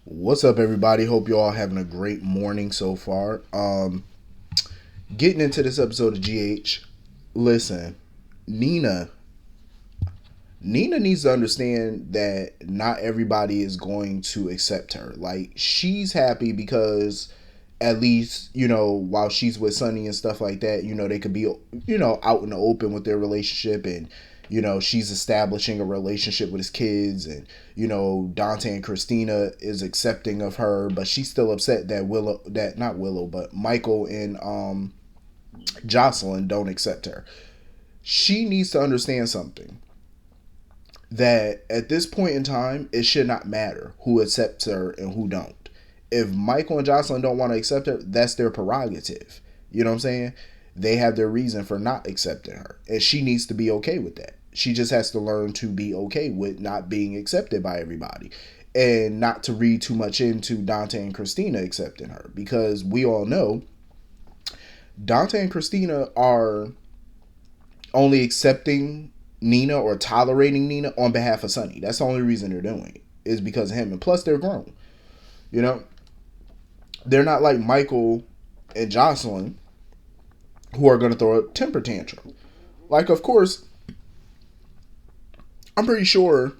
What's up, everybody? Hope you all having a great morning so far. Getting into this episode of GH. Listen, Nina. Nina needs to understand that not everybody is going to accept her. Like, she's happy because at least, while she's with Sonny and stuff like that, they could be, out in the open with their relationship, and, she's establishing a relationship with his kids, and, Dante and Christina is accepting of her, but she's still upset that not Willow, but Michael and Jocelyn don't accept her. She needs to understand something, that at this point in time, it should not matter who accepts her and who don't. If Michael and Jocelyn don't want to accept her, that's their prerogative. You know what I'm saying? They have their reason for not accepting her, and she needs to be okay with that. She just has to learn to be okay with not being accepted by everybody, and not to read too much into Dante and Christina accepting her, because we all know Dante and Christina are only accepting Nina or tolerating Nina on behalf of Sonny. That's the only reason they're doing it, is because of him. And plus, they're grown. You know, they're not like Michael and Jocelyn, who are going to throw a temper tantrum. Like, of course, I'm pretty sure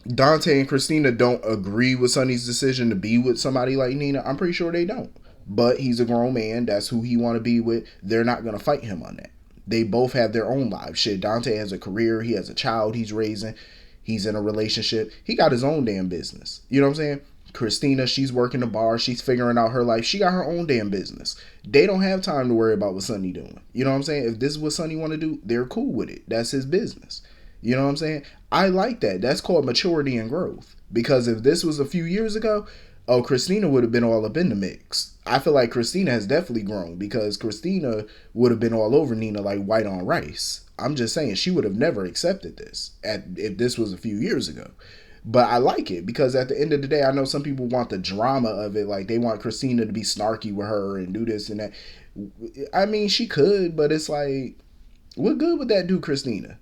Dante and Christina don't agree with Sonny's decision to be with somebody like Nina. I'm pretty sure they don't. But he's a grown man. That's who he want to be with. They're not going to fight him on that. They both have their own lives. Shit, Dante has a career. He has a child he's raising. He's in a relationship. He got his own damn business. You know what I'm saying? Christina, she's working the bar. She's figuring out her life. She got her own damn business. They don't have time to worry about what Sonny doing. You know what I'm saying? If this is what Sonny want to do, they're cool with it. That's his business. You know what I'm saying? I like that. That's called maturity and growth. Because if this was a few years ago, oh, Christina would have been all up in the mix. I feel like Christina has definitely grown, because Christina would have been all over Nina like white on rice. I'm just saying, she would have never accepted this if this was a few years ago. But I like it, because at the end of the day, I know some people want the drama of it. Like, they want Christina to be snarky with her and do this and that. I mean, she could, but it's like, what good would that do Christina?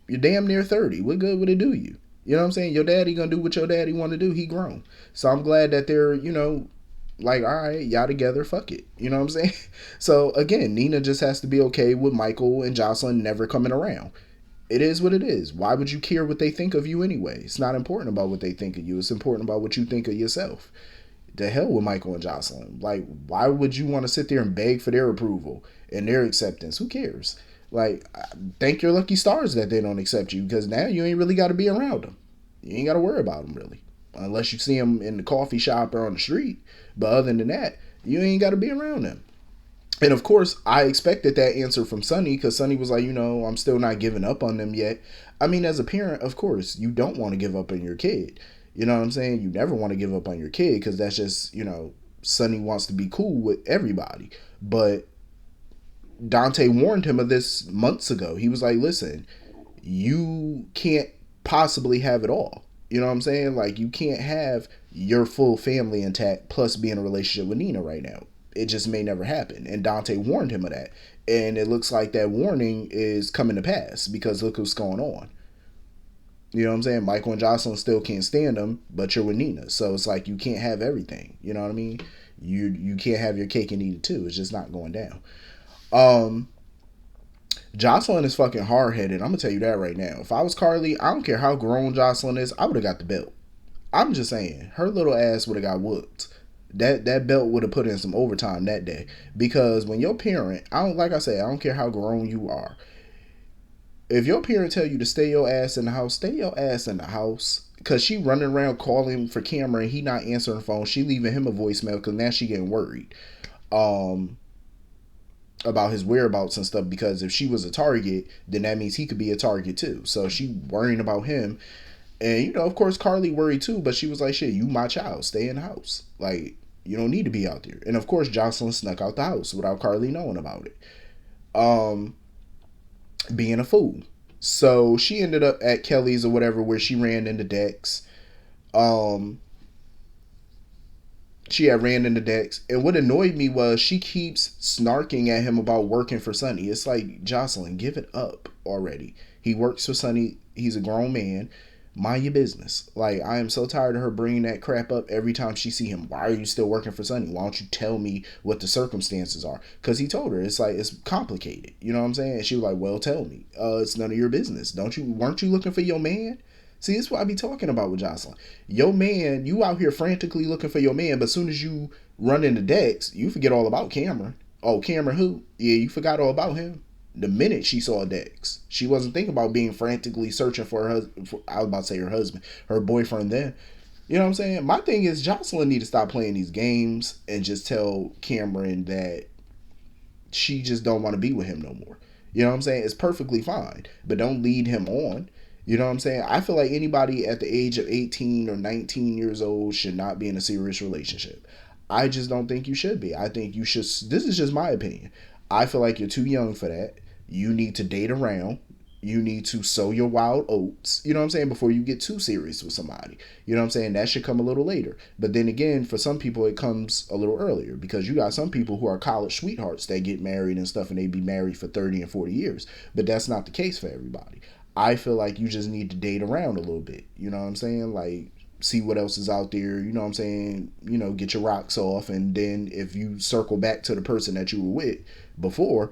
You're damn near 30. What good would it do you? You know what I'm saying? Your daddy gonna do what your daddy want to do. He grown. So I'm glad that they're, like, all right, y'all together, fuck it. You know what I'm saying? So again, Nina just has to be okay with Michael and Jocelyn never coming around. It is what it is. Why would you care what they think of you anyway? It's not important about what they think of you. It's important about what you think of yourself. The hell with Michael and Jocelyn. Like, why would you want to sit there and beg for their approval and their acceptance? Who cares? Like, thank your lucky stars that they don't accept you, because now you ain't really got to be around them. You ain't got to worry about them, really. Unless you see them in the coffee shop or on the street. But other than that, you ain't got to be around them. And of course, I expected that answer from Sonny, because Sonny was like, I'm still not giving up on them yet. I mean, as a parent, of course, you don't want to give up on your kid. You know what I'm saying? You never want to give up on your kid, because that's just, Sonny wants to be cool with everybody. But Dante warned him of this months ago. He was like, listen, you can't possibly have it all. You know what I'm saying? Like, you can't have your full family intact plus be in a relationship with Nina right now. It just may never happen. And Dante warned him of that. And it looks like that warning is coming to pass, because look what's going on. You know what I'm saying? Michael and Jocelyn still can't stand him, but you're with Nina. So it's like, you can't have everything. You know what I mean? You can't have your cake and eat it too. It's just not going down. Um, Jocelyn is fucking hard headed. I'm gonna tell you that right now. If I was Carly, I don't care how grown Jocelyn is, I would have got the belt. I'm just saying, her little ass would have got whooped. That belt would have put in some overtime that day. Because when your parent, like I said, I don't care how grown you are. If your parent tell you to stay your ass in the house, stay your ass in the house. Cause she running around calling for Cameron and he not answering the phone. She leaving him a voicemail, because now she getting worried. About his whereabouts and stuff, because if she was a target, then that means he could be a target too. So she worrying about him. And of course Carly worried too, but she was like, shit, you my child, stay in the house. Like, you don't need to be out there. And of course Jocelyn snuck out the house without Carly knowing about it. Being a fool. So she ended up at Kelly's or whatever, where she ran into Dex. She had ran into Dex. And what annoyed me was she keeps snarking at him about working for Sonny. It's like, Jocelyn, give it up already. He works for Sonny. He's a grown man. Mind your business. Like, I am so tired of her bringing that crap up every time she see him. Why are you still working for Sonny? Why don't you tell me what the circumstances are? Because he told her it's like it's complicated. You know what I'm saying? And she was like, well, tell me. It's none of your business. Don't you? Weren't you looking for your man? See, this is what I be talking about with Jocelyn. Your man, you out here frantically looking for your man, but as soon as you run into Dex, you forget all about Cameron. Oh, Cameron who? Yeah, you forgot all about him. The minute she saw Dex, she wasn't thinking about being frantically searching for her husband. I was about to say her husband, her boyfriend then. You know what I'm saying? My thing is Jocelyn need to stop playing these games and just tell Cameron that she just don't want to be with him no more. You know what I'm saying? It's perfectly fine, but don't lead him on. You know what I'm saying? I feel like anybody at the age of 18 or 19 years old should not be in a serious relationship. I just don't think you should be. I think you should. This is just my opinion. I feel like you're too young for that. You need to date around. You need to sow your wild oats, you know what I'm saying, before you get too serious with somebody. You know what I'm saying? That should come a little later. But then again, for some people, it comes a little earlier because you got some people who are college sweethearts that get married and stuff and they be married for 30 and 40 years. But that's not the case for everybody. I feel like you just need to date around a little bit. You know what I'm saying? Like, see what else is out there. You know what I'm saying? You know, get your rocks off. And then if you circle back to the person that you were with before,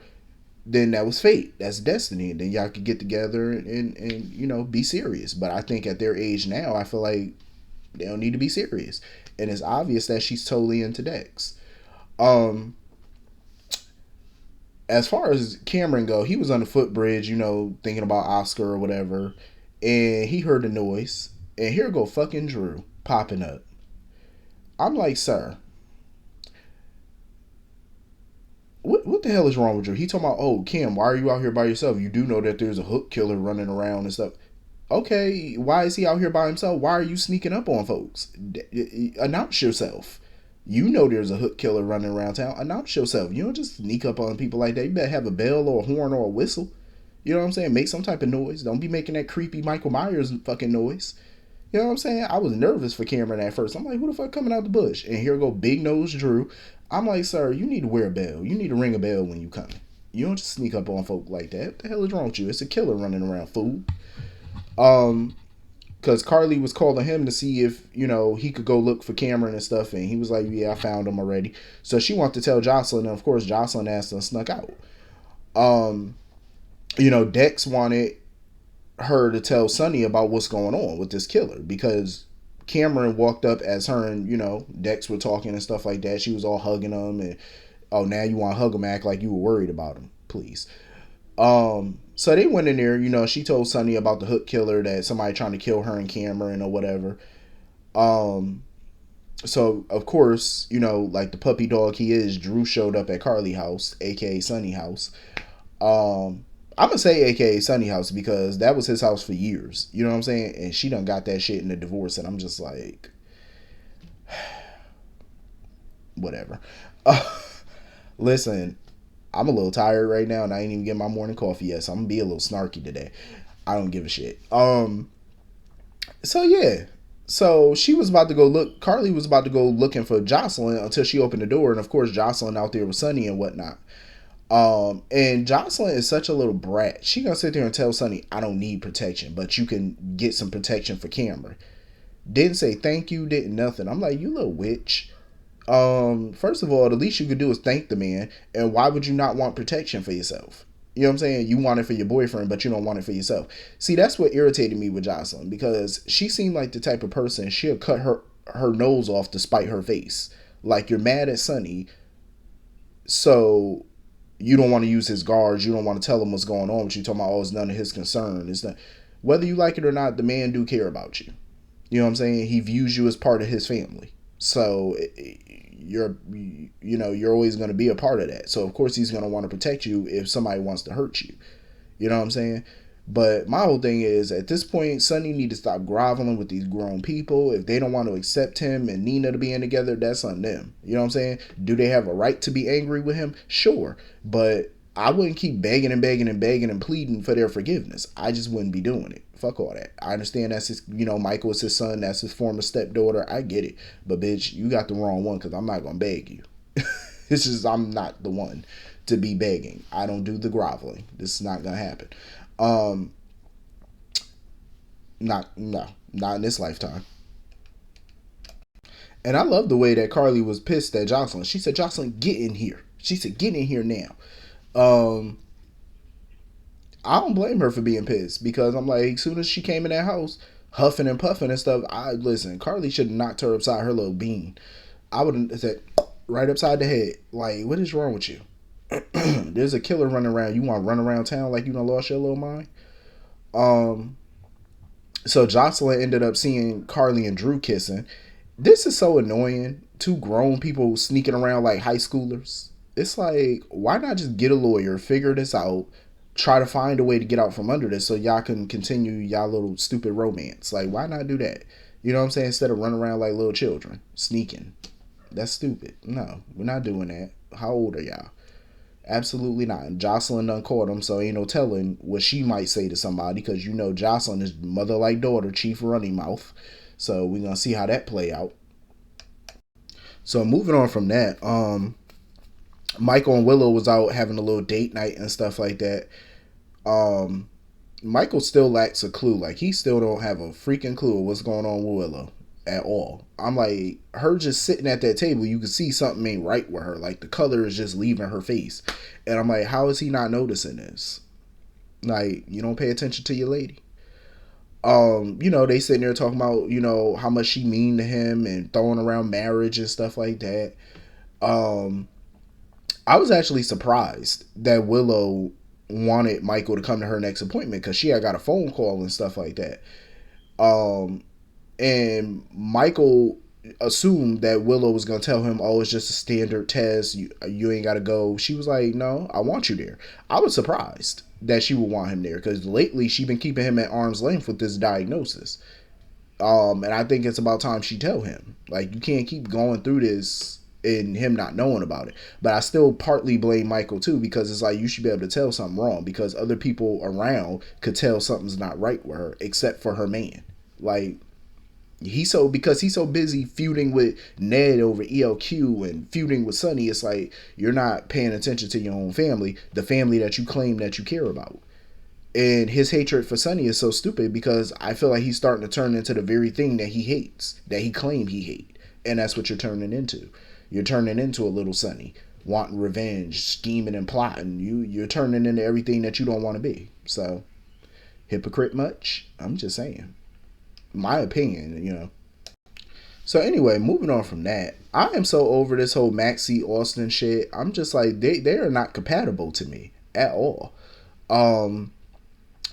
then that was fate. That's destiny. And then y'all could get together and you know, be serious. But I think at their age now, I feel like they don't need to be serious. And it's obvious that she's totally into Dex. As far as Cameron go, he was on the footbridge, you know, thinking about Oscar or whatever. And he heard the noise. And here go fucking Drew popping up. I'm like, sir, what the hell is wrong with you? He talking about, oh, Kim, why are you out here by yourself? You do know that there's a hook killer running around and stuff. Okay, why is he out here by himself? Why are you sneaking up on folks? Announce yourself. You know there's a hook killer running around town. Announce yourself. You don't just sneak up on people like that. You better have a bell or a horn or a whistle. You know what I'm saying? Make some type of noise. Don't be making that creepy Michael Myers fucking noise. You know what I'm saying? I was nervous for Cameron at first. I'm like, who the fuck coming out the bush? And here go Big Nose Drew. I'm like, sir, you need to wear a bell. You need to ring a bell when you coming. You don't just sneak up on folk like that. What the hell is wrong with you? It's a killer running around, fool. Because Carly was calling him to see if, you know, he could go look for Cameron and stuff. And he was like, yeah, I found him already. So she wanted to tell Jocelyn. And, of course, Jocelyn asked and snuck out. You know, Dex wanted her to tell Sonny about what's going on with this killer because Cameron walked up as her and, you know, Dex were talking and stuff like that. She was all hugging him and, oh, now you want to hug him, act like you were worried about him, please. So they went in there, you know, she told Sonny about the hook killer, that somebody trying to kill her and Cameron or whatever. So of course, you know, like the puppy dog he is, Drew showed up at Carly house, aka Sonny house. I'm gonna say aka Sonny house because that was his house for years. You know what I'm saying? And she done got that shit in the divorce, and I'm just like, whatever. Listen, I'm a little tired right now, and I ain't even getting my morning coffee yet, so I'm gonna be a little snarky today. I don't give a shit. So yeah. So she was about to go look. Carly was about to go looking for Jocelyn until she opened the door, and of course Jocelyn out there with Sonny and whatnot. And Jocelyn is such a little brat. She gonna sit there and tell Sonny, I don't need protection, but you can get some protection for Cameron. Didn't say thank you, didn't nothing. I'm like, you little witch. First of all, the least you could do is thank the man. And why would you not want protection for yourself? You know what I'm saying? You want it for your boyfriend, but you don't want it for yourself. See, that's what irritated me with Jocelyn because she seemed like the type of person she'll cut her nose off to spite her face. Like, you're mad at Sonny, so you don't want to use his guards. You don't want to tell him what's going on. But you talking about, oh, it's none of his concern. It's not. Whether you like it or not, the man do care about you. You know what I'm saying? He views you as part of his family. So you're always going to be a part of that. So of course he's going to want to protect you if somebody wants to hurt you. You know what I'm saying? But my whole thing is, at this point, Sonny need to stop groveling with these grown people. If they don't want to accept him and Nina to being together, that's on them. You know what I'm saying? Do they have a right to be angry with him? Sure. But I wouldn't keep begging and begging and begging and pleading for their forgiveness. I just wouldn't be doing it. Fuck all that. I understand that's his, you know, Michael is his son. That's his former stepdaughter. I get it. But bitch, you got the wrong one because I'm not going to beg you. This is, I'm not the one to be begging. I don't do the groveling. This is not going to happen. Not in this lifetime. And I love the way that Carly was pissed at Jocelyn. She said, "Jocelyn, get in here." She said, "Get in here now." Um, I don't blame her for being pissed because I'm like, as soon as she came in that house, huffing and puffing and stuff, I listen. Carly should have knocked her upside her little bean. I would have said, right upside the head. Like, what is wrong with you? There's a killer running around. You want to run around town like you done lost your little mind? Um, so Jocelyn ended up seeing Carly and Drew kissing. This is so annoying. Two grown people sneaking around like high schoolers. It's like, why not just get a lawyer, figure this out, try to find a way to get out from under this so y'all can continue y'all little stupid romance. Like, why not do that? You know what I'm saying? Instead of running around like little children, sneaking. That's stupid. No, we're not doing that. How old are y'all? Absolutely not. And Jocelyn done caught him, so ain't no telling what she might say to somebody because you know Jocelyn is mother like daughter, chief running mouth. So we're gonna see how that play out. So moving on from that, Michael and Willow was out having a little date night and stuff like that. Um, Michael still lacks a clue. Like he still don't have a freaking clue of what's going on with Willow at all. I'm like, her just sitting at that table, you can see something ain't right with her. Like the color is just leaving her face. And I'm like, how is he not noticing this? Like, you don't pay attention to your lady. They sitting there talking about, how much she mean to him and throwing around marriage and stuff like that. Um, I was actually surprised that Willow wanted Michael to come to her next appointment because she had got a phone call and stuff like that. Um, and Michael assumed that Willow was gonna tell him, "Oh, it's just a standard test. You ain't gotta go." She was like, "No, I want you there." I was surprised that she would want him there because lately she been keeping him at arm's length with this diagnosis. And I think it's about time she tell him, like, you can't keep going through this and him not knowing about it. But I still partly blame Michael too because it's like you should be able to tell something wrong because other people around could tell something's not right with her except for her man. Like because he's so busy feuding with Ned over ELQ and feuding with Sonny, it's like you're not paying attention to your own family, the family that you claim that you care about. And his hatred for Sonny is so stupid because I feel like he's starting to turn into the very thing that he hates, that he claimed he hate. And that's what you're turning into. You're turning into a little Sonny, wanting revenge, scheming and plotting. You're turning into everything that you don't want to be. So, hypocrite much? I'm just saying. My opinion. So anyway, moving on from that, I am so over this whole Maxie Austin shit. I'm just like they are not compatible to me at all.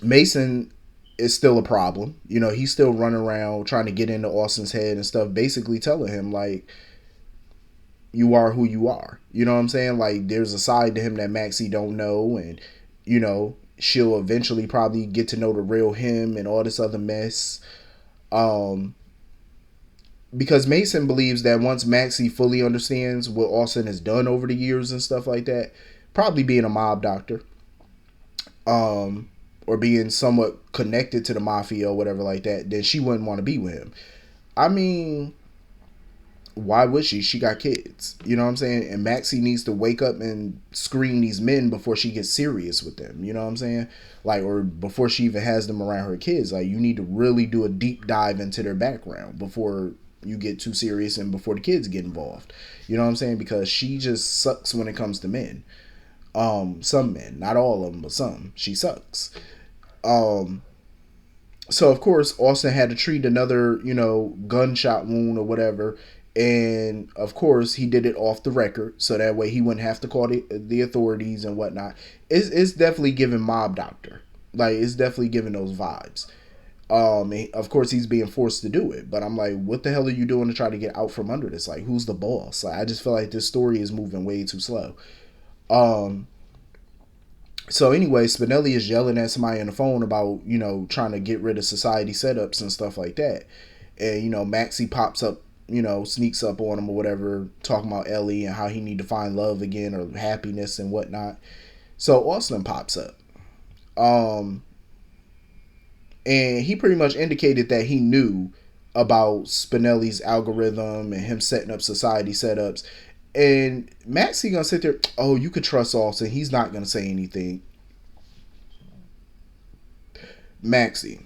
Mason is still a problem. He's still running around trying to get into Austin's head and stuff, basically telling him like you are who you are. You know what I'm saying? Like there's a side to him that Maxie don't know, and she'll eventually probably get to know the real him and all this other mess. Because Mason believes that once Maxie fully understands what Austin has done over the years and stuff like that, probably being a mob doctor, or being somewhat connected to the mafia or whatever like that, then she wouldn't want to be with him. I mean, why would she? She got kids. You know what I'm saying? And Maxie needs to wake up and screen these men before she gets serious with them. You know what I'm saying? Like, or before she even has them around her kids. Like, you need to really do a deep dive into their background before you get too serious and before the kids get involved. You know what I'm saying? Because she just sucks when it comes to men. Some men, not all of them, but some. She sucks. So of course Austin had to treat another, gunshot wound or whatever. And of course he did it off the record so that way he wouldn't have to call the authorities and whatnot. It's definitely giving mob doctor. Like it's definitely giving those vibes. Of course he's being forced to do it, but I'm like, what the hell are you doing to try to get out from under this? Like, who's the boss? Like, I just feel like this story is moving way too slow. So anyway, Spinelli is yelling at somebody on the phone about, trying to get rid of society setups and stuff like that. And, Maxie pops up, sneaks up on him or whatever, talking about Ellie and how he need to find love again or happiness and whatnot. So Austin pops up. And he pretty much indicated that he knew about Spinelli's algorithm and him setting up society setups. And Maxie gonna sit there, oh, you could trust Austin. He's not gonna say anything. Maxie,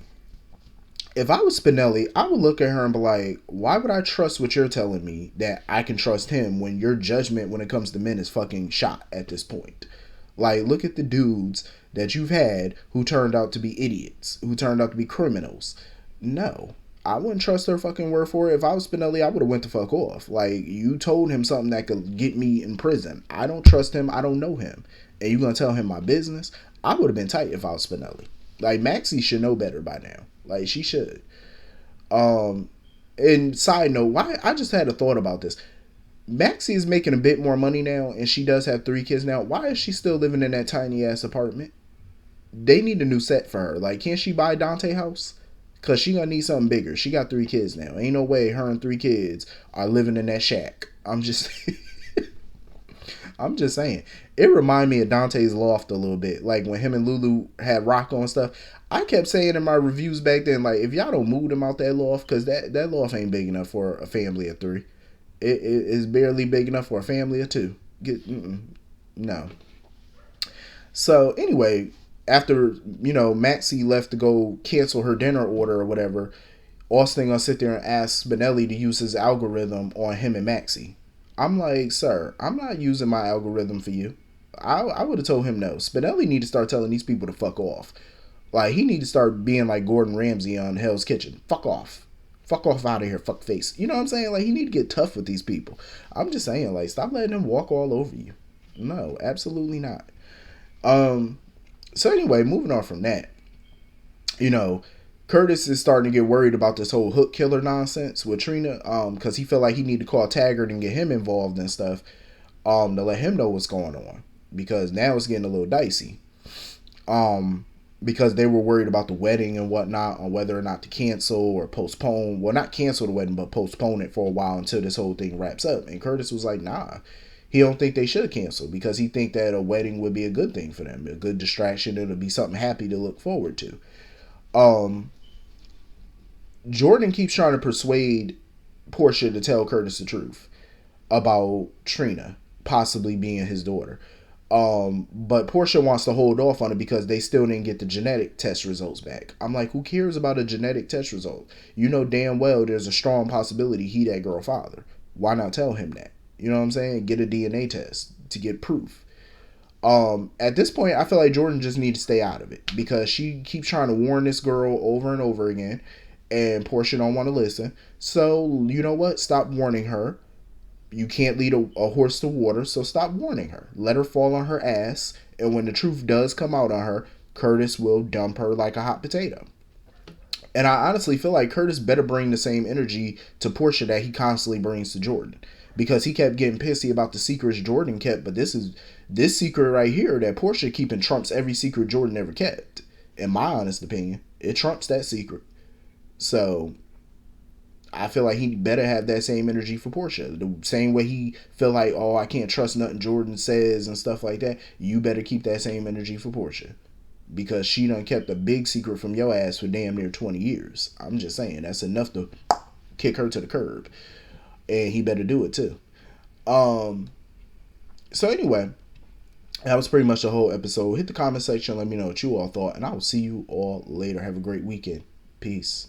If I was Spinelli, I would look at her and be like, why would I trust what you're telling me that I can trust him when your judgment when it comes to men is fucking shot at this point? Like, look at the dudes that you've had who turned out to be idiots, who turned out to be criminals. No. I wouldn't trust her fucking word for it. If I was Spinelli, I would have went the fuck off. Like, you told him something that could get me in prison. I don't trust him. I don't know him. And you gonna tell him my business? I would have been tight if I was Spinelli. Like, Maxie should know better by now. Like, she should. And side note, why I just had a thought about this. Maxie is making a bit more money now, and she does have 3 kids now. Why is she still living in that tiny ass apartment? They need a new set for her. Like, can't she buy Dante house? Cause she gonna need something bigger. She got 3 kids now. Ain't no way her and 3 kids are living in that shack. I'm just I'm just saying. It reminded me of Dante's loft a little bit. Like when him and Lulu had Rocco and stuff. I kept saying in my reviews back then, like, if y'all don't move them out that loft, cause that loft ain't big enough for a family of 3. It is barely big enough for a family of 2. No. So anyway, after, Maxie left to go cancel her dinner order or whatever, Austin gonna sit there and ask Spinelli to use his algorithm on him and Maxie. I'm like, sir, I'm not using my algorithm for you. I would have told him no. Spinelli need to start telling these people to fuck off. Like, he need to start being like Gordon Ramsay on Hell's Kitchen. Fuck off. Fuck off out of here, fuck face. You know what I'm saying? Like, he need to get tough with these people. I'm just saying, like, stop letting them walk all over you. No, absolutely not. So anyway, moving on from that, Curtis is starting to get worried about this whole hook killer nonsense with Trina, because he felt like he need to call Taggart and get him involved and stuff, to let him know what's going on, because now it's getting a little dicey, because they were worried about the wedding and whatnot, on whether or not to cancel or postpone, well, not cancel the wedding, but postpone it for a while until this whole thing wraps up, and Curtis was like, nah. He don't think they should cancel because he think that a wedding would be a good thing for them, a good distraction. It'll be something happy to look forward to. Jordan keeps trying to persuade Portia to tell Curtis the truth about Trina possibly being his daughter. But Portia wants to hold off on it because they still didn't get the genetic test results back. I'm like, who cares about a genetic test result? You know damn well there's a strong possibility he that girl father. Why not tell him that? You know what I'm saying? Get a DNA test to get proof. At this point, I feel like Jordan just needs to stay out of it because she keeps trying to warn this girl over and over again, and Portia don't want to listen. So, you know what? Stop warning her. You can't lead a horse to water, so stop warning her. Let her fall on her ass, and when the truth does come out on her, Curtis will dump her like a hot potato. And I honestly feel like Curtis better bring the same energy to Portia that he constantly brings to Jordan. Because he kept getting pissy about the secrets Jordan kept, but this secret right here that Portia keeping trumps every secret Jordan ever kept. In my honest opinion, it trumps that secret. So I feel like he better have that same energy for Portia. The same way he feel like, oh, I can't trust nothing Jordan says and stuff like that. You better keep that same energy for Portia. Because she done kept a big secret from your ass for damn near 20 years. I'm just saying, that's enough to kick her to the curb. And he better do it too. So anyway, that was pretty much the whole episode. Hit the comment section, let me know what you all thought, and I will see you all later. Have a great weekend. Peace.